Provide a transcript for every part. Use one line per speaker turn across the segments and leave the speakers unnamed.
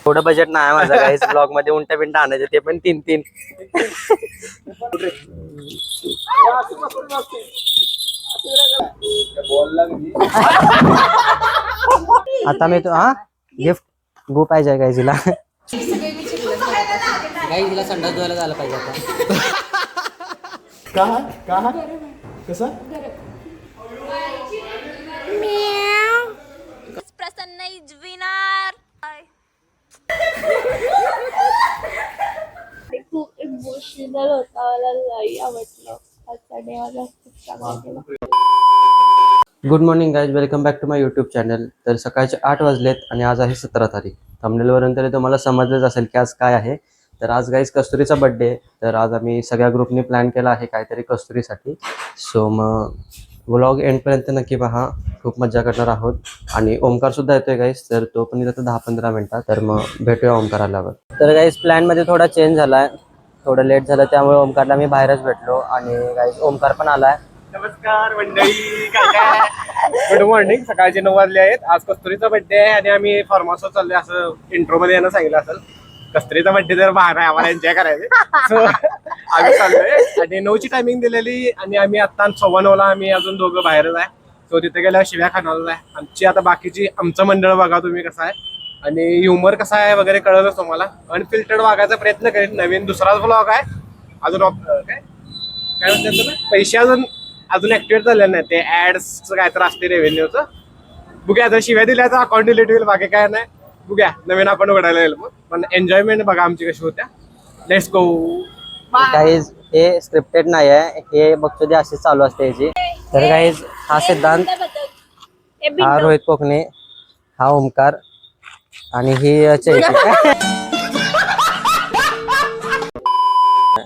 थोडं बजेट नाही माझं काही ब्लॉग मध्ये उंटा बिंटा आणायचे ते पण 3-3. आता मी तो गिफ्ट गो पाहिजे काय तिला काही तिला संडास धुवायला झालं पाहिजे आता
कसं
प्रसन्न इज विनर. खूप इमोशनल होता, मला लई आवडलं आजचा डे. मला खूप चांगला गेला.
Good morning guys, welcome back to my YouTube channel. तर सकाळचे 8 वाजलेत आणि आज आहे 17 तारीख. थंबनेलवरून तरी तुम्हाला समजलंच असेल की आज काय आहे. तर आज गाईज कस्तुरीचा बड्डे आहे. तर आज आम्ही सगळ्या ग्रुपने प्लॅन केला आहे काहीतरी कस्तुरीसाठी. सो मग व्लॉग एंडपर्यंत नक्की पहा, खूप मजा करणार आहोत. आणि ओमकारसुद्धा येतोय गाईज, तर तो पण येतो 10-15 मिनटात. तर मग भेटूया ओमकार आल्यावर. तर गाईज प्लॅनमध्ये थोडा चेंज झाला आहे, थोडं लेट झालं, त्यामुळे ओमकारला मी बाहेरच भेटलो. आणि गाईज ओमकार पण आला आहे.
नमस्कार मंडळी, गुड मॉर्निंग. सकाळचे 9 वाजले आहेत. आज कस्तुरीचा बर्थडे आहे आणि आम्ही फार्म हाऊसवर चाललोय, असं इंट्रो मध्ये यांना सांगितलं असेल. कस्तुरीचा बर्थडे तर बाहेर आहे, आम्हाला एन्जॉय करायचे. सो आम्ही चाललोय आणि 9ची टायमिंग दिलेली आणि आम्ही आता 9:15ला आम्ही अजून दोघं बाहेरच आहे. सो तिथे गेल्यावर शिव्या खाणार आहे. आमची आता बाकीची आमचं मंडळ बघा तुम्ही कसं आहे आणि ह्युमर कसा आहे वगैरे कळलंच तुम्हाला. अनफिल्टर्ड वागायचा प्रयत्न करेन. नवीन दुसराच व्लॉग आहे. अजून काय म्हणतात ना, पैसे अजून ऍक्टिव्हेट झाले नाही. ते ऍड्सचं काय तर असते रेव्हेन्यूचं. बघूया, जर शिव्या दिल्याचं अकाउंट डिलीट होईल, बाकी काय नाही. बघूया, नवीन आपण उघडायला येईल. मग पण एन्जॉयमेंट बघा आमची कशी होत्या. Let's go.
गाईज हे स्क्रिप्टेड नाही आहे, हे बघतो ते असे चालू असते याची. तर गाईज हा सिद्धांत, हा रोहित कोकणे, हा ओमकार आणि ही चैती.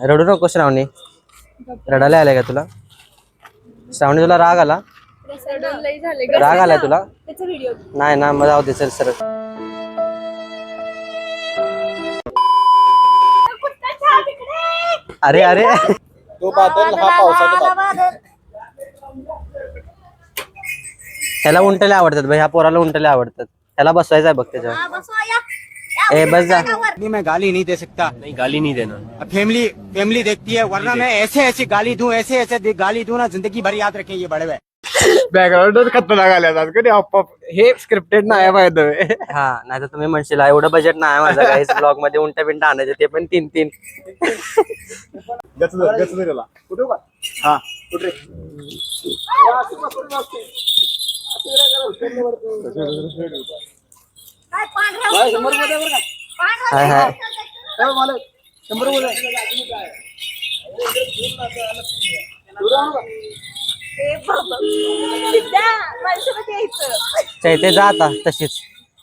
रडू नको श्रावणी, रडायला आलाय का तुला? श्रावणी तुला राग आला? राग आलाय तुला? नाही ना, मग जाऊ दे. सर सर अरे अरे
तो बादल हा पावसाचा बादल.
ह्याला उंटले आवडतात भाई, ह्या पोराला उंटले आवडतात. ह्याला बसवायचं आहे बघ त्याच्यावर. ए बस जा.
मैं गाली नहीं दे सकता.
नहीं, गाली नहीं देना.
फैमिली देखती है, वरना मैं ऐसे गाली दूं, ऐसे गाली दूं ना, जिंदगी भर याद रखें ये बड़े हुए.
बॅकग्राऊंड खतरनाक आल्या कधी अप्पा. हे स्क्रिप्टेड नाही बाय द वे.
हा, नाही तर तुम्ही म्हणशील एवढं बजेट नाही माझं काहीच ब्लॉग मध्ये उंटा बिंटा आणायचे ते पण 3-3.
कुठे हा कुठे
हाय हाय.
100
चैते जा आता तशीच.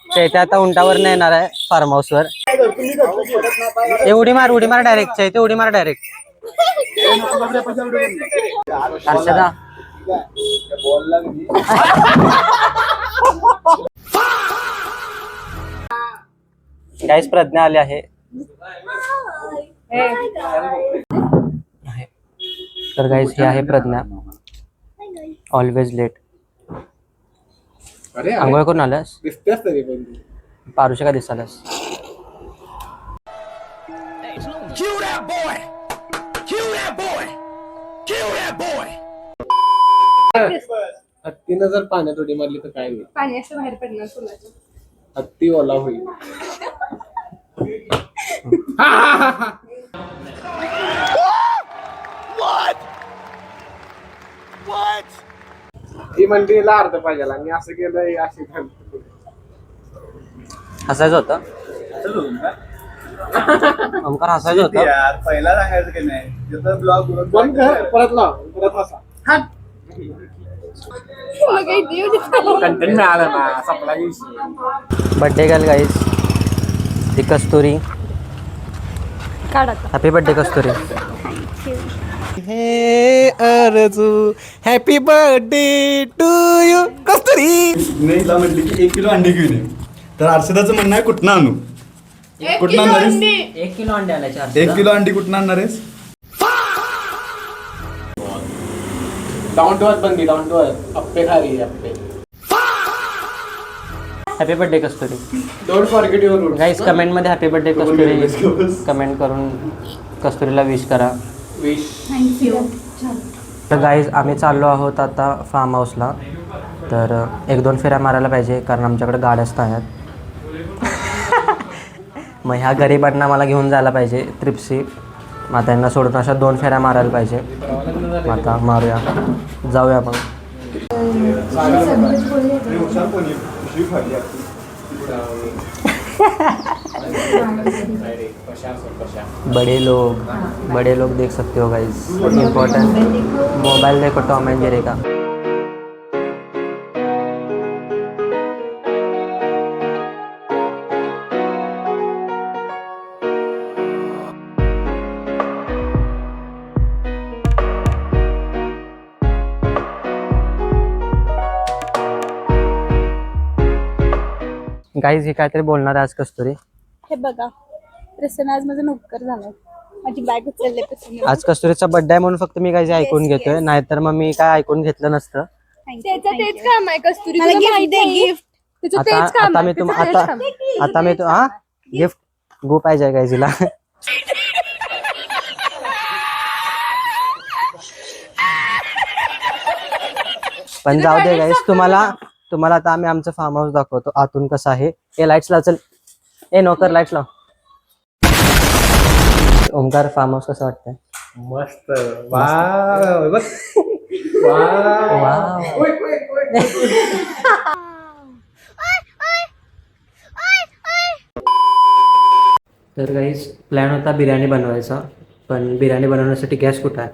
चैते आता उंटावर नाही येणार आहे फार्म हाऊस वर. उडी मार डायरेक्ट. चैते उडी मार डायरेक्ट. हर्षदा गाईस प्रज्ञा आली आहे. तर गाईस ही आहे प्रज्ञा, ऑलवेज लेट. आंघोळ करून आलास? पारुशा का दिसालास?
हत्तीनं जर पाण्यात उडी मारली तर काय होईल?
पाणी असं बाहेर पडणार फुलाचं.
हत्ती ओला होईल. ही मंडळीला अर्थ पाहिजे आणि असं केलं अशी
हसायचं होतं ओमकार, हसायचं होतं.
पहिला सांगायचं की नाही, ब्लॉग
बंद कर, परत लाव, परत हसा. कंटेंट मिळालं ना, सपला विषय.
बर्थडे गर्ल गाईज, ती कस्तुरी. Happy birthday Kasturi.
Hey Arju, happy birthday to you Kasturi.
हिला म्हटली की 1 किलो अंडे घेऊन ये. तर हर्षदाचं म्हणणं आहे कुठनं आणू? कुठनं आणणार आहेस?
1 किलो अंडे आणायचे.
1 किलो अंडी कुठनं आणणार आहेस?
डाऊन टू अर्थ बनली, डाऊन टू अर्थ. अप्पे खा रही है, अप्पे.
Happy birthday Kasturi.
Don't forget your root.
Guys कमेंटमध्ये हॅपी बर्थडे कस्तुरी कमेंट करून कस्तुरीला विश करा.
विश.
तर गाईज आम्ही चाललो आहोत आता फार्म हाऊसला. तर 1-2 फेऱ्या मारायला पाहिजे कारण आमच्याकडे गाड्याच नाही आहेत. मग ह्या गरिबांना मला घेऊन जायला पाहिजे ट्रिप्सी. मग आता यांना सोडून अशा 2 फेऱ्या मारायला पाहिजे. मग आता मारूया, जाऊया मग. बड़े लोग देख सकते हो गाइस. इम्पोर्टेंट मोबाइल देखो टॉम एंड जेरी का. गाईज हे काहीतरी बोलणार आहे आज कस्तुरी.
हे बघा, प्रसन्न आज माझा नोकर झालाय. माझी बॅग उचलले प्रसन्न.
आज कस्तुरीचा बर्थडे आहे म्हणून फक्त मी काही ऐकून घेतोय, नाहीतर मग मी काय ऐकून घेतलं नसतं.
त्याचं तेच काम आहे कस्तुरी. मला गिफ्ट दे, गिफ्ट. तुझं तेच काम आहे.
आता मी हा गिफ्ट गो पाहिजे गाईज हिला. पण जाऊ दे गाईज, तुम्हाला आता आम्ही आमचं फार्म हाऊस दाखवतो आतून कसं आहे. ए लाईट्स लाव, चल. ए नोकर लाईट्स लाव. ओमकार फार्म हाऊस कसं वाटतंय?
मस्त. वाव. बघ. वाव.
तर गाईज प्लॅन होता बिर्याणी बनवायचा, पण बिर्याणी बनवण्यासाठी गॅस कुठं आहे?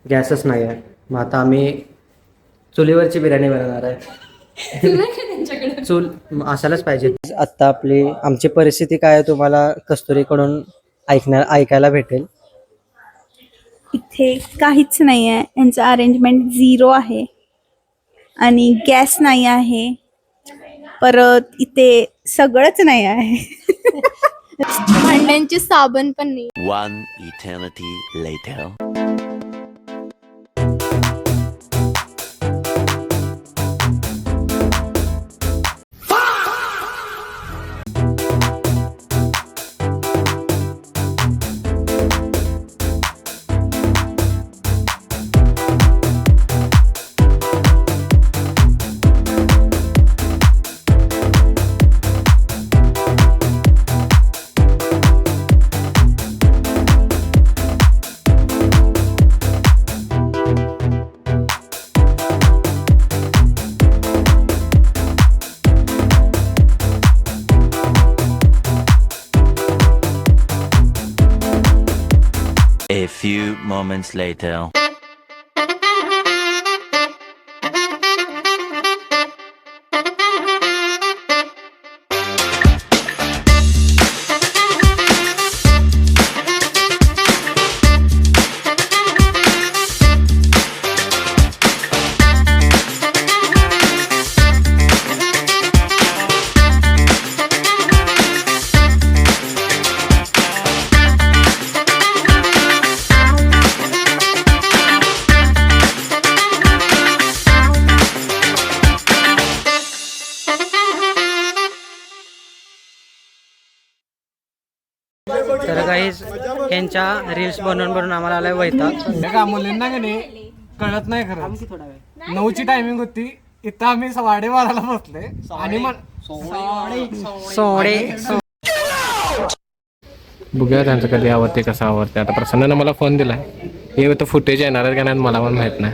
गॅसच नाही आहे. मग आता आम्ही चुलीवरची बिर्याणी बनवणार आहे. चूल असायलाच पाहिजे. आत्ता आमची परिस्थिती काय आहे तुम्हाला कस्तुरीकडून ऐकायला भेटेल.
इथे काहीच नाही आहे. यांचं अरेंजमेंट 0 आहे आणि गॅस नाही आहे. परत इथे सगळंच नाही आहे. भांड्यांचे साबण पण नाही.
One eternity later. A few moments later.
तर गाईज यांच्या रील्स बनवून आम्हाला आलाय वैताग.
का मुलींना का नाही कळत नाही खरं. 9ची टायमिंग होती, इथं आम्ही 12:30 बसले आणि बघूया त्यांचं कधी आवडते कसं आवडते. आता प्रसन्नानं मला फोन दिलाय, हे तर फुटेज येणार आहे का नाही मला पण माहित नाही.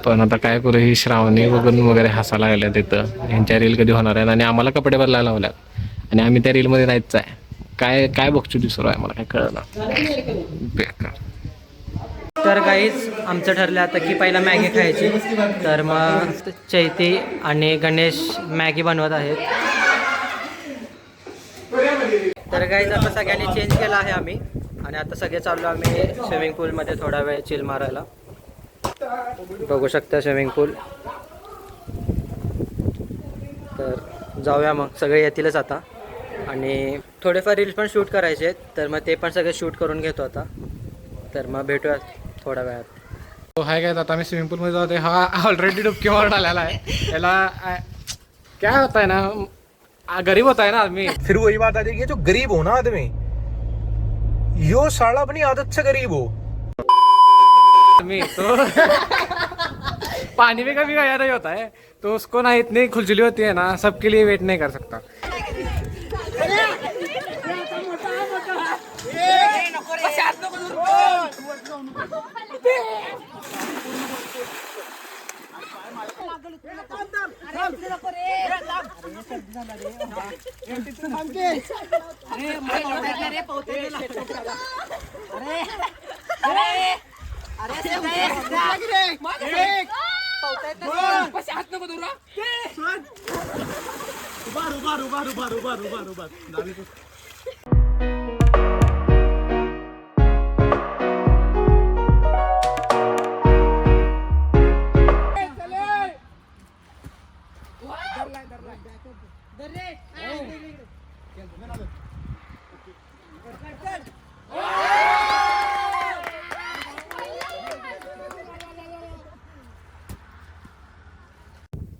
पण आता काय करू, ही श्रावणी बघून वगैरे हसायला लागल्या तिथं. यांच्या रील कधी होणार आहेत आणि आम्हाला कपडे बदलायला लावल्यात आणि आम्ही त्या रीलमध्ये जायचं आहे. काय बघतो दिसतो आहे मला काय कळलं बेकार.
तर गाईज आमचं ठरलं आता की पहिला मॅगी खायची. तर मग चैती आणि गणेश मॅगी बनवत आहेत. तर गाईज आता सगळ्यांनी चेंज केला आहे आम्ही आणि आता सगळे चाललो आम्ही स्विमिंग पूलमध्ये थोडा वेळ चिल मारायला. बघू शकता स्विमिंग पूल. तर जाऊया मग, सगळे येतीलच आता. आणि थोडेफार रील्स पण शूट करायचे आहेत, तर मग ते पण सगळे शूट करून घेतो आता. तर मग भेटूया थोड्या वेळात.
तो हाय काय, आता आम्ही स्विमिंग पूलमध्ये जातो. हा ऑलरेडी डुबकी मारून आलेला आहे. याला काय होत आहे ना, गरीब होता है ना आदमी।
फिर वही बात आती है कि जो गरीब हो ना आदमी, यो साला अपनी आदत से गरीब हो।
आदमी तो पानी में कभी गया नहीं होता है, तो उसको ना इतनी खुजली होती है ना, सबके लिए वेट नहीं कर सकता।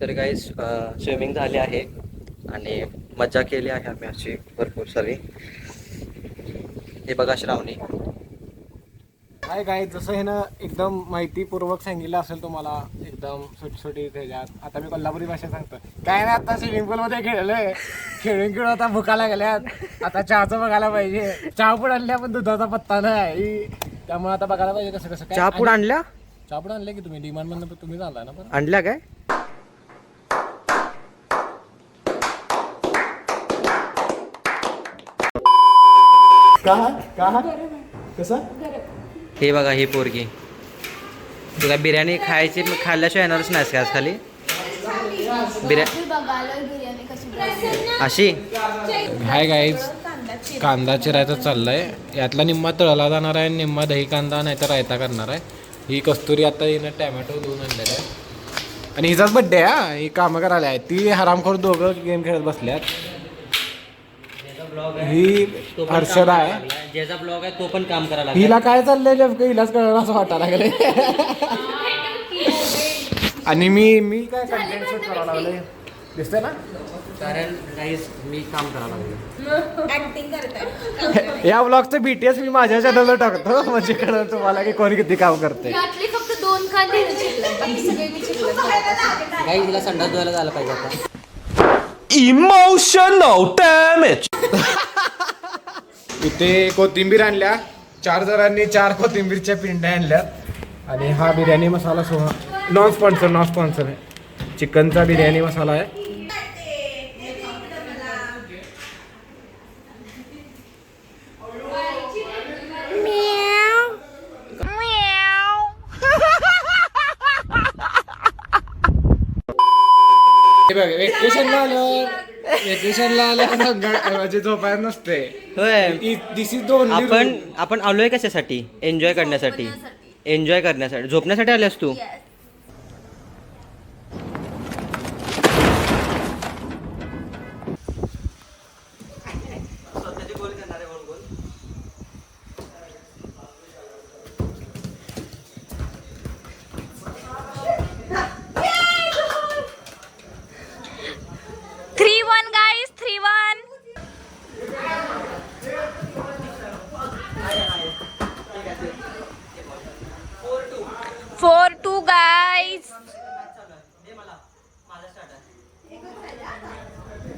तर गाईज स्विमिंग झाली आहे आणि मजा केली आहे आम्ही अशी भरपूर सारी. हे बघा श्रावणी.
काय काय जसं हे ना एकदम माहितीपूर्वक सांगितलं असेल तुम्हाला, एकदम सुटसुटीत ह्याच्यात. आता मी कोल्हापुरी भाषा सांगतो. काय नाही, आता स्विमिंग पूल मध्ये खेळलोय, खेळून आता भुकाला गेल्यात. आता चहाचं बघायला पाहिजे. चहा पुढे आणल्या पण दुधाचा पत्ता नाही, त्यामुळे आता बघायला पाहिजे कसं कसं काय.
चहा पूड आणल्या?
चहा पुढे आणले की तुम्ही डिमांड मधून तुम्ही झाला ना पण
आणल्या काय?
कसं
हे बघा ही पोरगी. तुला बिर्याणी खायची, खाल्ल्याशिवाय येणारच नाहीस का आज खाली? अशी
हाय गाईज, कांदा चिरायचा चाललाय. यातला निम्मा तळला जाणार आहे, निम्मा दही कांदा नाही तर रायता करणार आहे. ही कस्तुरी आता हिनं टॅमॅटो धुवून आणलेला आहे आणि हिचाच बड्डे आहे. ही कामं करायला आहे. ती हरामखोर दोघं गेम खेळत बसल्यात. ही हर्षदा आहे,
ज्याचा ब्लॉग आहे तो पण काम करायला.
हिला काय चाललंय नेमकं हिलाच कळलं असं वाटायला लागलंय. आणि मी काय कंटेंट शूट करायला लागलोय दिसतंय ना,
कारण गाईज मी काम करायला लागलो.
या ब्लॉगचं BTS मी माझ्या चॅनलला टाकतो, म्हणजे कळलं तुम्हाला की कोणी किती काम करते.
फक्त 2 कांदे चिरले, बाकी सगळे मी चिरले.
गाईज हिला संडास धुवायला जायला पाहिजे आता.
Emotional damage.
इथे कोथिंबीर आणल्या 4 जणांनी, 4 कोथिंबीरच्या पिंड्या आणल्यात. आणि हा बिर्याणी मसाला नॉन स्पॉन्सर आहे. चिकनचा बिर्याणी मसाला आहे. वेकेशनला आलं म्हणजे झोपायला नसते.
होय,
दिस इज दोन.
आपण आलोय कशासाठी? एन्जॉय करण्यासाठी. झोपण्यासाठी आल्यास तू?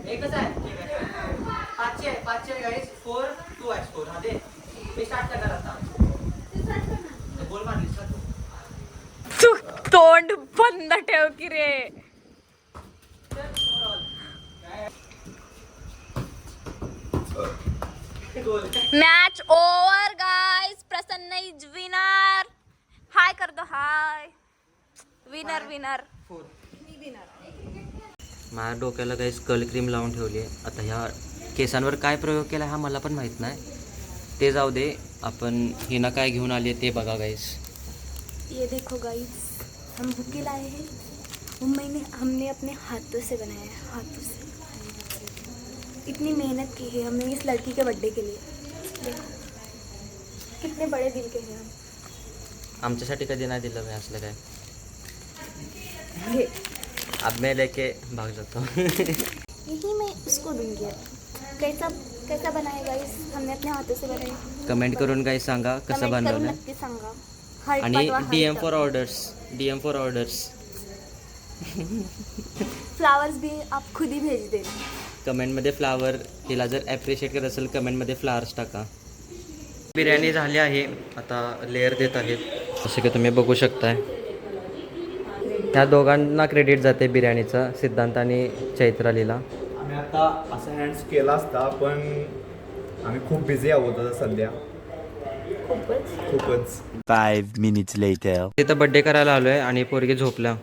एकच आहे. 5 गाईस. 4 2 आहे स्कोर. हा दे, मी स्टार्ट करणार आता. गोल मारलीस ना तू.
तोंड बंद ठेव की रे. Match over guys. Prasanna is winner. Hi कर दो. हाय विनर.
माझ्या डोक्याला गाईस कर्ल क्रीम लावून ठेवली आहे. आता ह्या केसांवर काय प्रयोग केला हा मला पण माहीत नाही. ते जाऊ दे, आपण हिना काय घेऊन आली आहे ते बघा गाईस.
ये देखो गाइस, हम बुके लाए हैं. वो हमने अपने हाथों से बनाया है. हाथों से इतनी मेहनत की है हमने इस लड़की के बर्थडे के लिए. देखो कितने बड़े दिल के हैं हम.
आमच्यासाठी कधी नाही दिलं मी असलं काय.
ये
अब मैं लेके भाग जाता हूँ.
यही मैं उसको दूंगी। कैसा कैसा बनाएगा इस हमने अपने हाथों से बनाई।
कमेंट करून काही सांगा कसं
कमेंट करून
बनवलं
नक्की सांगा. हार्ट
आणि
पाठवा,
DM
heart.
For orders, DM for orders.
Flowers भी आप खुद ही भेज देना.
कमेंटमध्ये फ्लावर, तिला जर ॲप्रिशिएट करत असेल कमेंटमध्ये फ्लावर्स टाका. बिर्याणी झाली आहे, आता लेअर देत आहेत जसे की तुम्ही बघू शकताय. ह्या दोघांना क्रेडिट जाते बिर्याणीचं, सिद्धांत आणि चैत्रालीला.
आम्ही आता असा हँड्स केला असता पण आम्ही खूप बिझी आहोत आता सध्या. खूपच
5 minutes later.
तिथं बड्डे करायला आलो आहे आणि पोरगी झोपल्या.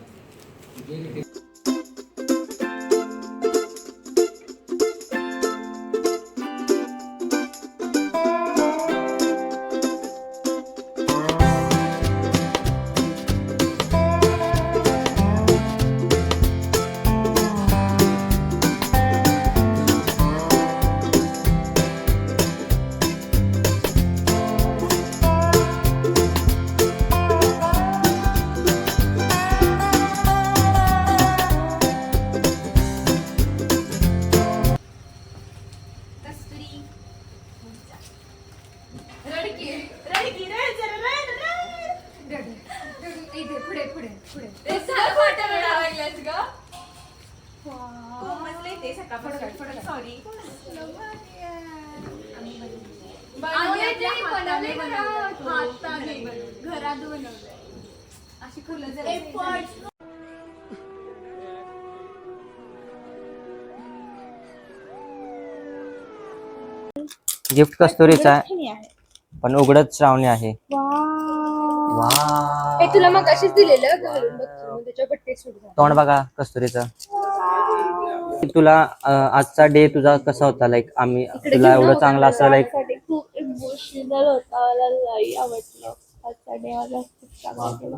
घरात बनवलंय अशी फुलं.
गिफ्ट कस्तुरीचा आहे
छान आहे.
पण उघडत श्रावणी आहे.
वा.
हे तुला मग अशीच दिलेलं घालून बघ तू, त्याच्या बट्टे सुट झाला.
तोंड बघा कस्तुरीचं. तुला आजचा डे तुझा कसा होता? लाईक आम्ही तुला एवढं चांगलं असं लाईक
माझ्यासाठी खूप इमोशनल होता. मला लई आवडलं. आजचा डे माझा खूप चांगला गेला.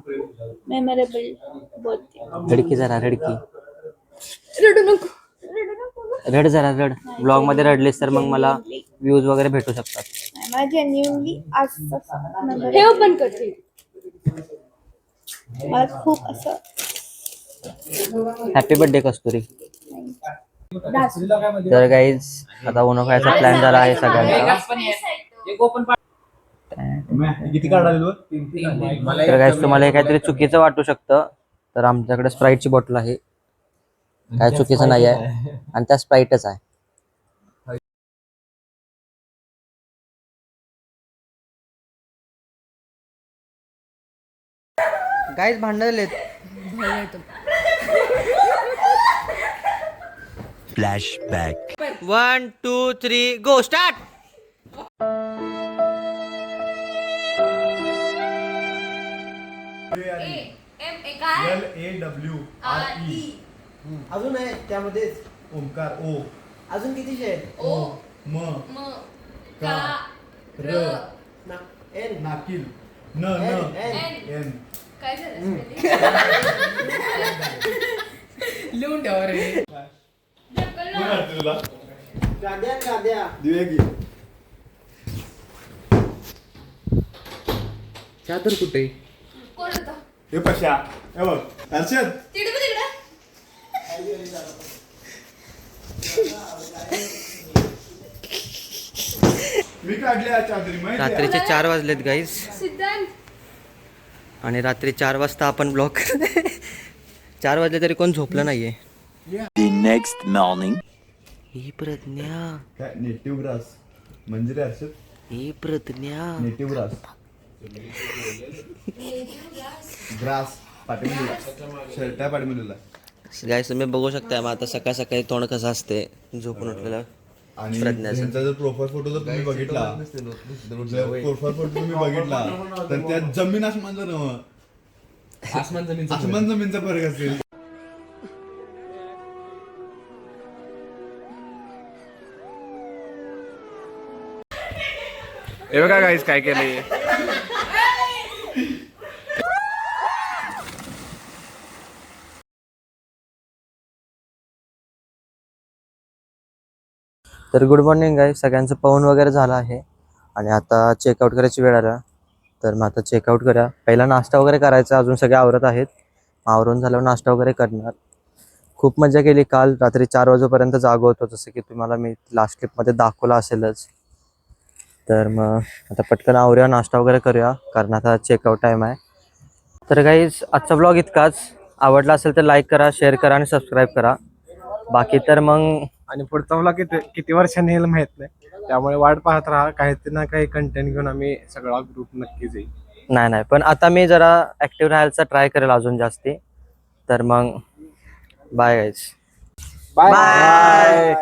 मेमोरेबल बोलते.
रडकी जरा रडकी.
रडू नको, रडू नको.
रड जरा रड. ब्लॉग मध्ये रडलीस तर मग मला व्ह्यूज वगैरे भेटू शकतात.
नाही, मला जेन्युइनली आज
हे ओपन कर.
मला खूप असं
हॅपी बर्थडे कस्तुरी. तर गाईज आता उन्हा खायचा प्लॅन झाला आहे सगळ्यांचा.
किती काढायला
तर गाईज तुम्हाला हे काहीतरी चुकीचं वाटू शकतं, तर आमच्याकडे स्प्राईटची बॉटल आहे, काय चुकीचं नाही आहे आणि त्या स्प्राईटच आहे. गाईज भांडलेत.
Flashback.
1 2 3 go start.
LAWRE.
अजून आहे त्यामध्ये
ओंकार. ओ
अजून किती आहेत?
ओ म का र नाकील न एन.
काय झालं?
लिहून ठेवा रे.
तुला दिवे की
चादर कुठे?
कोण होता?
हे पशा हे बघ हर्षद.
तिकडे बघ तिकडे.
मी काढले चादरी माहिती आहे?
रात्रीचे 4 वाजलेत गाईज
सिद्धांत
आणि रात्री 4 वाजता आपण ब्लॉग 4 वाजले तरी कोण झोपलं नाहीये.
The next morning.
ही प्रज्ञा,
काय नेटिव्ह ग्रास म्हणजे रे हर्षद?
ही प्रज्ञा.
नेटिव्ह ग्रास ग्रास पाठीमध्ये शर्ट आहे पाठीमध्ये.
गाईज तुम्ही बघू शकता मग आता सकाळ सकाळी तोंड कसं असते झोपून उठलेलं
आणि
प्रज्ञाचं.
त्यांचा जर प्रोफाईल फोटो जर तुम्ही बघितला, जर प्रोफाईल फोटो तुम्ही बघितला तर त्यात जमीन आसमानचं नव्हं, आसमान जमीनचा फरक असेल.
हे बघा गाईस काय केलंय.
तर गुड मॉर्निंग गाईज, सगळ्यांचं पाहून वगैरे झालं आहे आणि आता चेकआउट करायची वेळ आला. तर मग आता चेकआउट करा. पहिला नाश्ता वगैरे करायचा, अजून सगळे आवरत आहेत. आवरून झाल्यावर नाश्ता वगैरे करणार खूप मजा केली काल रात्री 4 वाजेपर्यंत जागो होतो, जसं की तुम्हाला मी लास्ट क्लिपमध्ये दाखवलं असेलच. तर मग आता पटकन आवरूया, नाश्ता वगैरे करूया, कारण आता चेकआउट टाईम आहे. तर गाईज आजचा ब्लॉग इतकाच. आवडला असेल तर लाईक करा, शेअर करा आणि सबस्क्राईब करा. बाकी तर मग
आणि पुढचा ब्लॉग किती वर्षांनी येईल माहित नाही, त्यामुळे वाट पाहत राहा. काही ना काही कंटेंट घेऊन आम्ही सगळा ग्रुप नक्कीच येईल.
नाही पण आता मी जरा ॲक्टिव्ह राहायचा ट्राय करेल अजून जास्ती. तर मग बाय गाईज.
बाय.